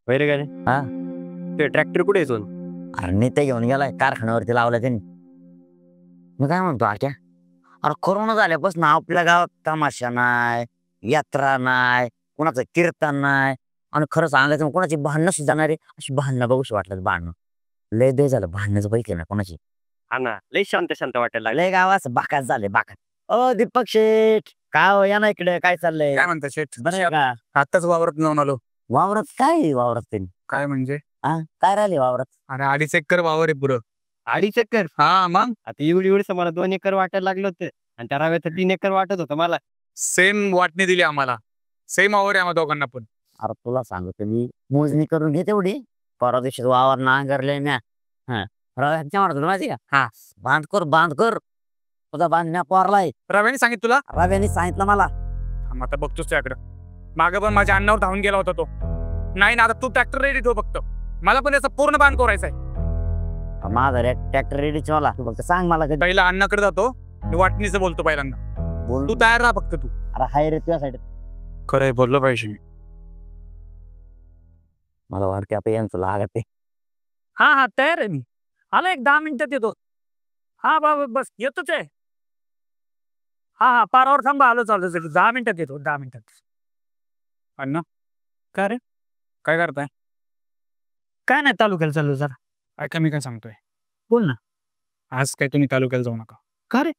वैरे काय हा ते ट्रॅक्टर कुठे येतो? अरे नेते घेऊन गेलाय कारखान्यावरती लावला त्यांनी. मी काय म्हणतो आक्या, अरे कोरोना झाल्यापासून आपल्या गावात तमाशा नाही, यात्रा नाही, कोणाचं कीर्तन नाही. आणि खरं सांगायचं कोणाची भांडणं सुद्धा नाही रे. अशी भांडणं बघूशी वाटलं भांडणं. लय दे झालं भांडण्याचं पैकी ना कोणाची. हा ना, लय शांत शांत वाटायला लागलं. लय गावास बाकाच झाले बाकाच. ओ दीपक शेठ, काय हो या ना इकडे, काय चाललंय? काय म्हणता शेठ? बरं आहे का? आताच वावरात जाऊन आलो. वावरात काय वावरात त्यांनी काय म्हणजे? काय राहिले वावरात? अरे 2.5 एकर वावर आहे पुरं. 2.5 एकर? हा मग आता एवढी मला 2 एकर वाटायला लागलं होतं आणि त्या राव्याचं 3 एकर वाटत होतं मला. सेम वाटणी दिली आम्हाला. सेम वावर आहे आम्हा दोघांना पण. अरे तुला सांगतो मी, मोजणी करून घे तेवढी. परवा दिवशी वावर नांगरले म्या. रव्याच्या म्हणतो माहिती का? हा. बांध कर तुझा बांधण्या पोरलाय. रव्याने सांगित तुला? रव्याने सांगितलं मला. आता बघतोस त्याकडं. मागं पण माझ्या अन्नावर धावून गेला होता तो. नाही ना, आता तू ट्रॅक्टर रेडी ठेव फक्त. मला पण याचा पूर्ण बांध करायचा आहे. माझा ट्रॅक्टर रेडीच मला. तू फक्त सांग मला कधी. पहिला अण्णाकडे जातो, मी वाटणीचं बोलतो पहिल्यांदा. बोल तू तयार राहा फक्त तू. अरे हाय रे तुझ्यासाठी. खरंय, बोललो पाहिजे. मला वाटते आता यांचं लागते. हा तयार आहे मी. आलो 10 मिनिटात येतो. हा बाबा बस येतोच आहे. हा पारावर थांबा, आलो चालतो 10 मिनिटात येतो. 10 मिनिटात. अण्णा काय रे? काय करताय? काय नाही, तालुक्याला चाललो जरा. ऐका मी काय सांगतोय. बोल ना. आज काय तुम्ही तालुक्याला जाऊ नका. का रे?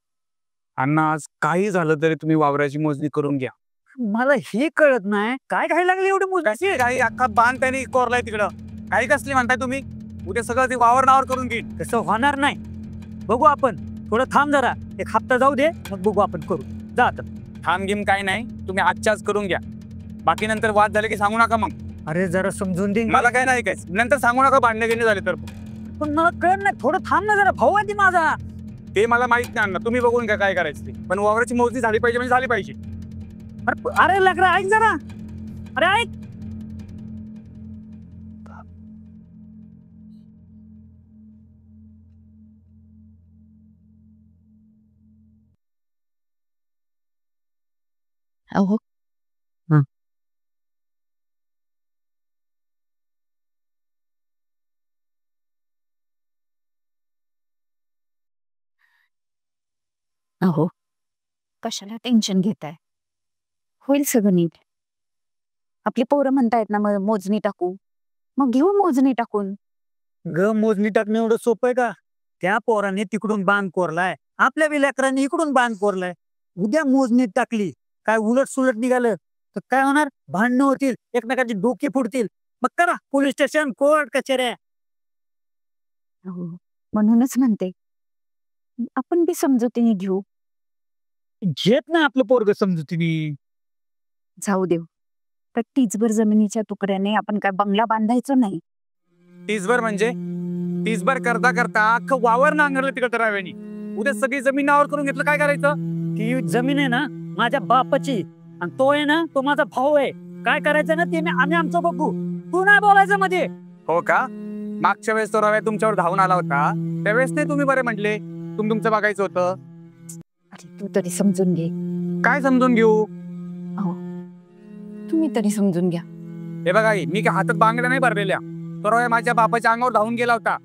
अण्णा आज काही झालं तरी तुम्ही वावराची मोजणी करून घ्या. मला हे कळत नाही काय काय लागले एवढे मुलं. कशी काही अख्खा बांध त्यांनी कोरलाय तिकडं. काही कसली म्हणताय तुम्ही? उद्या सगळं ते वावर नावर करून घेईन. तसं होणार नाही. बघू आपण. थोडं थांब जरा, 1 हप्ता जाऊ दे, मग बघू आपण करू. जा आता. थांब गिम काय नाही, तुम्ही आजच्याच करून घ्या. बाकी नंतर वाद झाले की सांगू नका मग. अरे जरा समजून दे. मला काय नाही काय नंतर सांगू नका, भांडणे गेले झाले तर. पण मला कळत नाही, थोडं थांब ना जरा. भाऊ आहे ती माझा. ते मला माहित नाही अण्णा, तुम्ही बघून घ्या काय करायचं ते. पण वावराची मोजणी झाली पाहिजे म्हणजे झाली पाहिजे. अरे लग्न ऐक जरा. अरे ऐक. अहो अहो कशाला टेन्शन घेताय? होईल सगळं नीट. आपली पोरं म्हणतायत ना मग मोजणी टाकू, मग घेऊ मोजणी टाकून. मोजणी टाकणं एवढं सोपं आहे का? त्या पोराने तिकडून बांध कोरलाय, आपल्या विलेकरांनी इकडून बांध कोरलाय. उद्या मोजणीत टाकली, काय उलट सुलट निघालं तर काय होणार? भांडणं होतील, एकमेकाची डोकी फुटतील. मग करा पोलीस स्टेशन, कोर्ट, कचेऱ्या. अहो म्हणूनच म्हणते आपण बी समजुतीने घेऊ. घेत ना आपलं पोरग समजुतीने. जाऊ देऊ. तर टीचभर जमिनीच्या तुकड्याने आपण काय बंगला बांधायचो नाही. तीसभर म्हणजे? तीसभर करता करता अख्खं वावर नांगरलं तिकडं राव्यानी. उद्या सगळी जमीन नावावर करून घेतलं, काय करायचं? ती जमीन आहे ना माझ्या बापाची, आणि तो आहे ना तो माझा भाऊ आहे. काय करायचं ना ते आम्ही आमचं बघू. तू नाही बोलायचं मध्ये. हो का? मागच्या वेळेस तो रव्या तुमच्यावर धावून आला होता, त्यावेळेस नाही तुम्ही बरे म्हटले तुमचं बघायचं होतं. अरे तू तरी समजून घे. काय समजून घेऊ? तुम्ही तरी समजून घ्या. हे बघा, मी काय हातात बांगड्या नाही भरलेल्या. तो रव्या माझ्या बापाच्या अंगावर धावून गेला होता,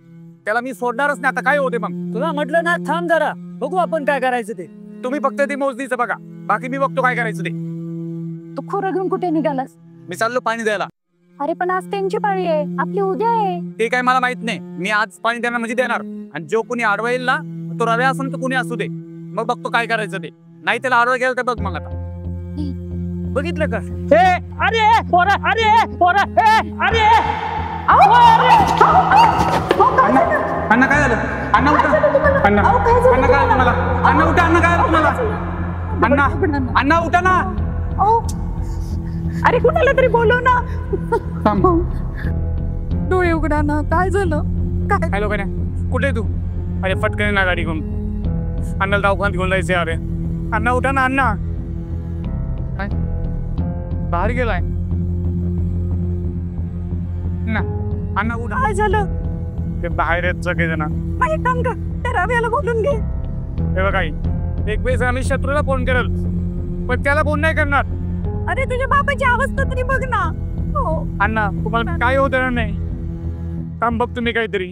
त्याला मी सोडणारच नाही. आता काय होते मग? तुला म्हटलं ना थांब जरा, बघू आपण काय करायचं ते. तुम्ही फक्त ते मोजणीचं बघा, बाकी मी बघतो काय करायचं ते. तू खोरं घेऊन कुठे निघालास? मी चाललो पाणी द्यायला. अरे पण आज त्यांची पाळी आहे, आपली उद्या आहे. ते काय मला माहित नाही. मी आज पाणी देणार म्हणजे देणार, आणि जो कोणी आडवा येईल ना, तो रव्या असून तर कोणी असू दे, मग बघतो काय करायचं ते. नाही त्याला आडवा गेलं तर बघ मग. आता बघितलं का? अरे पोरा, अरे पोरा, अरे अण्णा काय झालं? अण्णा उठा. अण्णा अण्णा काय झालं मला? अण्णा उठा. अण्णा काय झालं तुम्हाला? अण्णा अण्णा उठा ना. अरे कुणाला तरी बोलव ना. थांब. डोळे उघडा ना. काय झालं? काय? हॅलो काय कुठे तू? अरे फटकन ना गाडी घेऊन. अण्णाला दवाखान्यात घेऊन जायचंय. अरे अण्णा उठा ना. अण्णा काय बाहेर गेलाय ना? अण्णा उठा. काय झालं? ते बाहेर आहेत सगळे जण. माझे काम का? त्या रव्याला बोलून घे. हे बघा, एक वेळेस आम्ही शत्रूला फोन करेल, पण त्याला फोन नाही करणार. अरे तुझ्या बापाची अवस्था तरी बघ ना. हो. अण्णा तुम्हाला काय होतं नाही. काम बघ तुम्ही काहीतरी.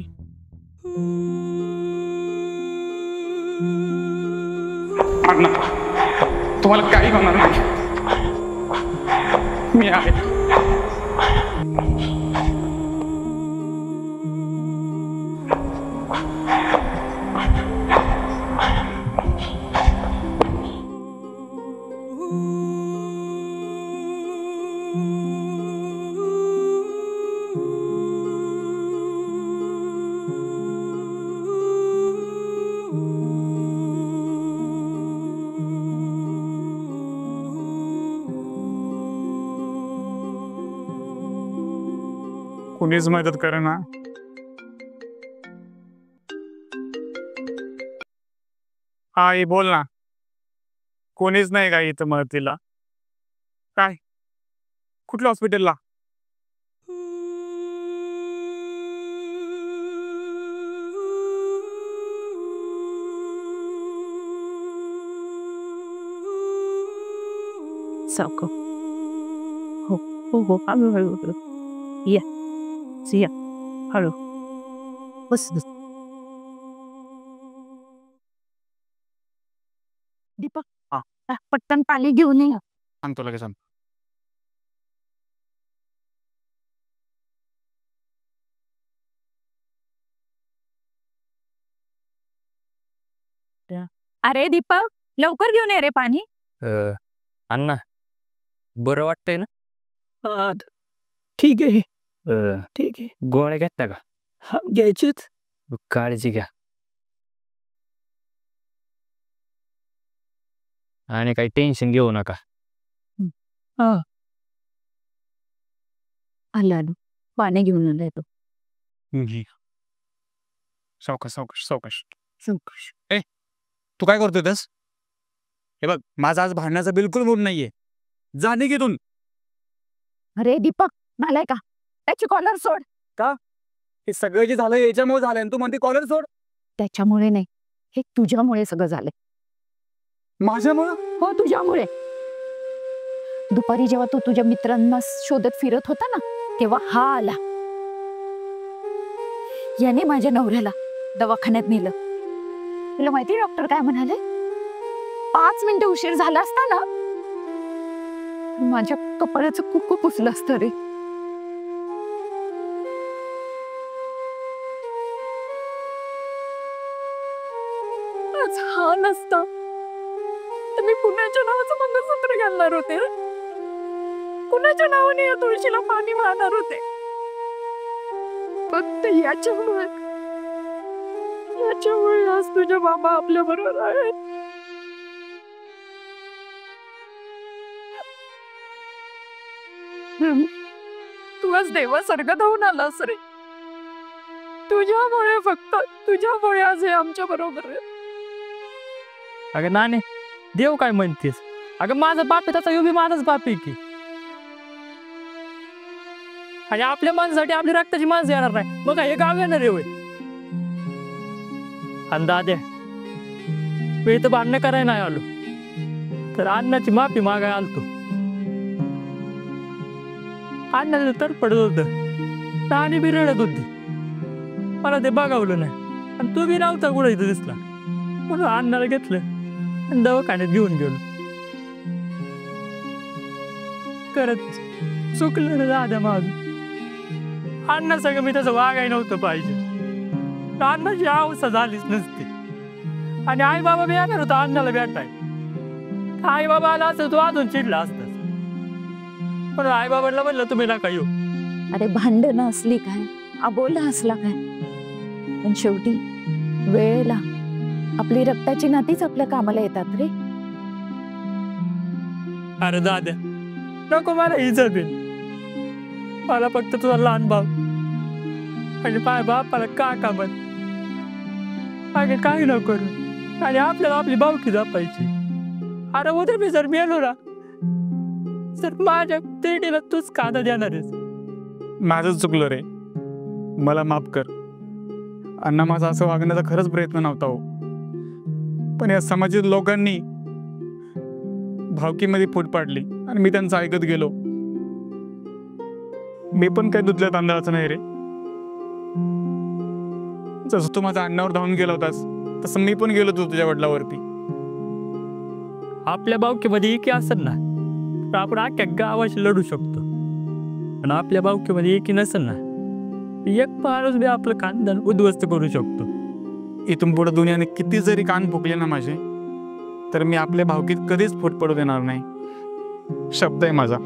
अण्णा तुम्हाला काही होणार नाही. मी आहे. कुणीच मदत करे ना. हा ये बोल ना. कोणीच नाही का इथं मदतीला. काय कुठल्या हॉस्पिटलला? सावको. हो हो हो हळू हळू या सिया हळू बस बस. दीपक हा. पटकन पाणी घेऊन ये. सांगतो लगेच. अरे दीपक लवकर घेऊन ये रे पाणी. अण्णा बरं वाटतंय ना? हा, ठीक आहे. ठीक आहे. गोळ्या घेता का? हा, घ्यायचीच. काळजी घ्या. आणि काही टेन्शन घेऊ नका. हा. आला पाणी घेऊन आलाय तो. सावकाश सावकाश सावकाश. चौकश. तू काय करतोय तस? हे बघ माझा आज भांडण्याचा बिलकुल मूड नाहीये. जा निघितून. अरे दीपक नालाय का त्याची कॉलर सोड. हे सगळं जे झालं याच्यामुळे झालंय आणि तू म्हणते कॉलर सोड. त्याच्यामुळे नाही हे तुझ्यामुळे सगळं झालंय. माझ्यामुळं? हो तुझ्यामुळे. दुपारी जेव्हा तू तुझ्या मित्रांना शोधत फिरत होता ना तेव्हा हा आला. याने माझ्या नवऱ्याला दवाखान्यात नेलं. तुला माहिती डॉक्टर काय म्हणाले? 5 मिनिटं उशीर झाला असता ना तर माझ्या कपाळाचं कुक्कू पुसलं असतं रे. आज हा नसता तर मी कुणाच्या नावाचं मंगळसूत्र घालणार होते. कुणाच्या नावाने या तुळशीला पाणी वाहणार होते. फक्त याच्यामुळे आज तुझ्या बाबा आपल्या बरोबर आहे. तू आज देवासारखा धावून आलास रे. तुझ्यामुळे फक्त तुझ्यामुळे आज हे आमच्या बरोबर आहे. अगं नाने देव काय म्हणतेस? अगं माझा बाप आहे त्याचा बी माझाच बाप आहे की. आणि आपल्या माणसासाठी आपली रक्ताची माणसं येणार नाही मग हे गाव येणार आहे होय. आणि दाद्या मी इथं भांडणं करायला नाही आलो तर अण्णाची माफी मागायला आलतो. अण्णाचं तर पडत होतं आणि बी रडत होती. मला ते बघावलं नाही आणि तू बी नव्हता कुठं इथं दिसला म्हणून अण्णाला घेतलं आणि दवाखान्यात घेऊन गेलो. करत चुकलं ना दादा माझं. अण्णा सगळं मी तसं वागाय नव्हतं पाहिजे. अण्णाची अवस्था झालीच नसती आणि आई बाबा बी येणार होता अण्णाला भेटाय. आई बाबा आला असतं तो अजून चिडला असता पण आई बाबांना म्हणलं तुम्ही नका येऊ. अरे भांडणं असली काय अबोला असला काय पण शेवटी वेळेला आपली रक्ताची नातीच आपल्या कामाला येतात रे. अरे दादा नको मला इज्जत दे. मला फक्त तुझा लहान भाऊ आणि पाय बापाला का कामत मागे काही न करू आणि आपल्याला आपली भावकी जपायची. अरे उद्या मी जर मेलो ना तर माझ्या तेडीला तूच कांदा देणार आहेस. माझं चुकलं रे. मला माफ कर. अण्णा माझा असं वागण्याचा खरंच प्रयत्न नव्हता हो. पण या समाजात लोकांनी भावकीमध्ये फूट पाडली आणि मी त्यांचं ऐकत गेलो. मी पण काय दुधल्या तांदळाचं नाही रे. जसं तू माझ्या अन्नावर धावून गेला होतास तसं मी पण गेलो होतो तुझ्या वडिलावरती. आपल्या बावकीमध्ये एकी असेल ना तर आपण अख्ख्या गावाशी लढू शकतो. पण आपल्या बावकीमध्ये एकी नसेल ना एक माणूस बी आपलं खानदान उद्ध्वस्त करू शकतो. इथून पुढे दुनियाने किती जरी कान फुकले ना माझे, तर मी आपल्या भावकीत कधीच फूट पडू देणार नाही. शब्द आहे माझा.